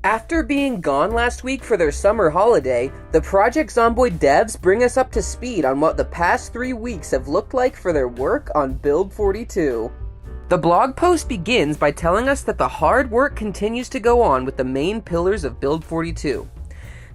After being gone last week for their summer holiday, the Project Zomboid devs bring us up to speed on what the past 3 weeks have looked like for their work on Build 42. The blog post begins by telling us that the hard work continues to go on with the main pillars of Build 42.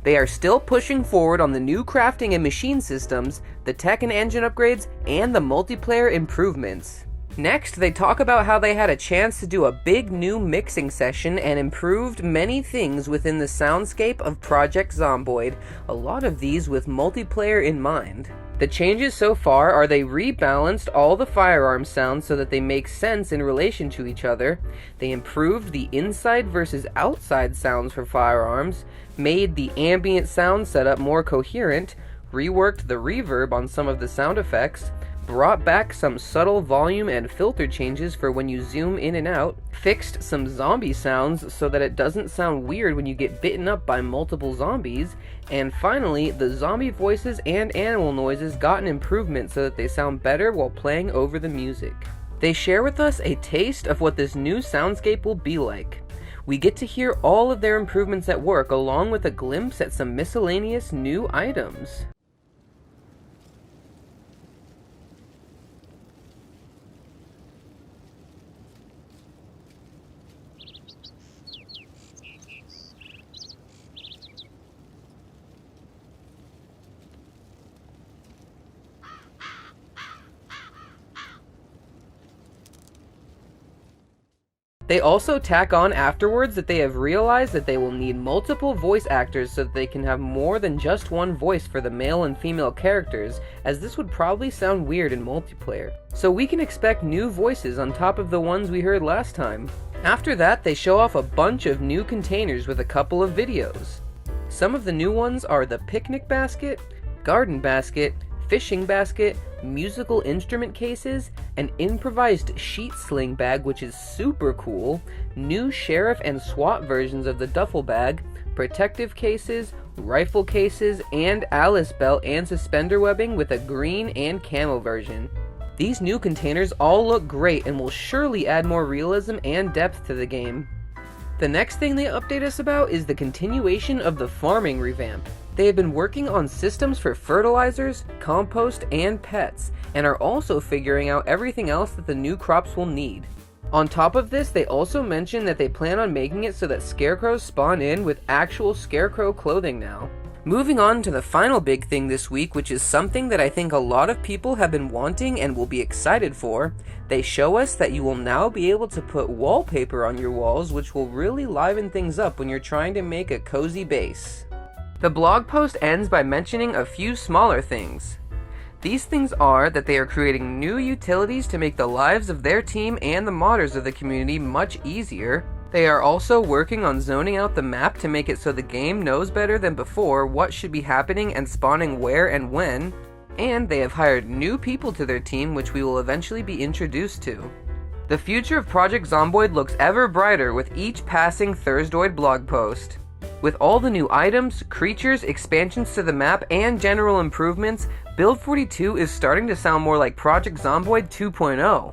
They are still pushing forward on the new crafting and machine systems, the tech and engine upgrades, and the multiplayer improvements. Next, they talk about how they had a chance to do a big new mixing session and improved many things within the soundscape of Project Zomboid, a lot of these with multiplayer in mind. The changes so far are they rebalanced all the firearm sounds so that they make sense in relation to each other, they improved the inside versus outside sounds for firearms, made the ambient sound setup more coherent, reworked the reverb on some of the sound effects, brought back some subtle volume and filter changes for when you zoom in and out, fixed some zombie sounds so that it doesn't sound weird when you get bitten up by multiple zombies, and finally, the zombie voices and animal noises got an improvement so that they sound better while playing over the music. They share with us a taste of what this new soundscape will be like. We get to hear all of their improvements at work along with a glimpse at some miscellaneous new items. They also tack on afterwards that they have realized that they will need multiple voice actors so that they can have more than just one voice for the male and female characters, as this would probably sound weird in multiplayer. So we can expect new voices on top of the ones we heard last time. After that, they show off a bunch of new containers with a couple of videos. Some of the new ones are the picnic basket, garden basket, fishing basket, musical instrument cases, an improvised sheet sling bag which is super cool, new sheriff and SWAT versions of the duffel bag, protective cases, rifle cases, and Alice belt and suspender webbing with a green and camo version. These new containers all look great and will surely add more realism and depth to the game. The next thing they update us about is the continuation of the farming revamp. They have been working on systems for fertilizers, compost, and pets, and are also figuring out everything else that the new crops will need. On top of this, they also mention that they plan on making it so that scarecrows spawn in with actual scarecrow clothing now. Moving on to the final big thing this week, which is something that I think a lot of people have been wanting and will be excited for, they show us that you will now be able to put wallpaper on your walls, which will really liven things up when you're trying to make a cozy base. The blog post ends by mentioning a few smaller things. These things are that they are creating new utilities to make the lives of their team and the modders of the community much easier. They are also working on zoning out the map to make it so the game knows better than before what should be happening and spawning where and when. And they have hired new people to their team which we will eventually be introduced to. The future of Project Zomboid looks ever brighter with each passing Thursdoid blog post. With all the new items, creatures, expansions to the map, and general improvements, Build 42 is starting to sound more like Project Zomboid 2.0.